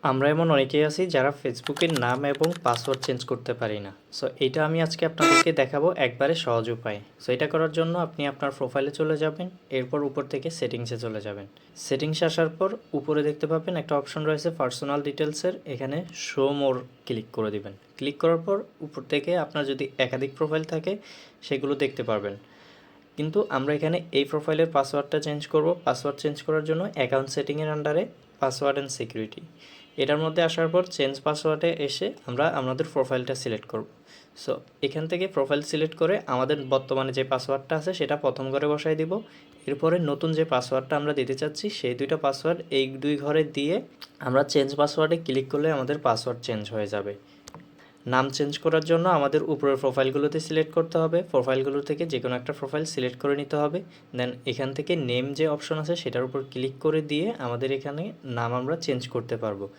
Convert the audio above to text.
আমরা এমন অনেকেই আছি যারা ফেসবুকের নাম এবং পাসওয়ার্ড চেঞ্জ করতে পারি না। সো এইটা আমি আজকে আপনাদেরকে দেখাবো একবারে সহজ উপায়। সো এটা করার জন্য আপনি আপনার প্রোফাইলে চলে যাবেন, এরপর উপর থেকে সেটিংসে চলে যাবেন। সেটিংসে আসার পর উপরে দেখতে পাবেন একটা অপশন রয়েছে পার্সোনাল ডিটেলসের, এখানে শো মোর ক্লিক করে দিবেন। ক্লিক করার পর উপর থেকে আপনার যদি একাধিক প্রোফাইল থাকে সেগুলো দেখতে পারবেন। কিন্তু আমরা এখানে এই প্রোফাইলের পাসওয়ার্ডটা চেঞ্জ করব। পাসওয়ার্ড চেঞ্জ করার জন্য অ্যাকাউন্ট সেটিংয়ের আন্ডারে পাসওয়ার্ড অ্যান্ড সিকিউরিটি, এটার মধ্যে আসার পর চেঞ্জ পাসওয়ার্ডে এসে আমরা আমাদের প্রোফাইলটা সিলেক্ট করব। সো এখান থেকে প্রোফাইল সিলেক্ট করে আমাদের বর্তমানে যে পাসওয়ার্ডটা আছে সেটা প্রথম ঘরে বসাই দিব। এরপরে নতুন যে পাসওয়ার্ডটা আমরা দিতে চাচ্ছি সেই দুইটা পাসওয়ার্ড এই দুই ঘরে দিয়ে আমরা চেঞ্জ পাসওয়ার্ডে ক্লিক করলে আমাদের পাসওয়ার্ড চেঞ্জ হয়ে যাবে। নাম চেঞ্জ করার জন্য আমাদের উপরের প্রোফাইলগুলোতে সিলেক্ট করতে হবে, প্রোফাইলগুলো থেকে যে কোনো একটা প্রোফাইল সিলেক্ট করে নিতে হবে। দেন এখান থেকে নেম যে অপশন আছে সেটার উপর ক্লিক করে দিয়ে আমাদের এখানে নাম আমরা চেঞ্জ করতে পারবো।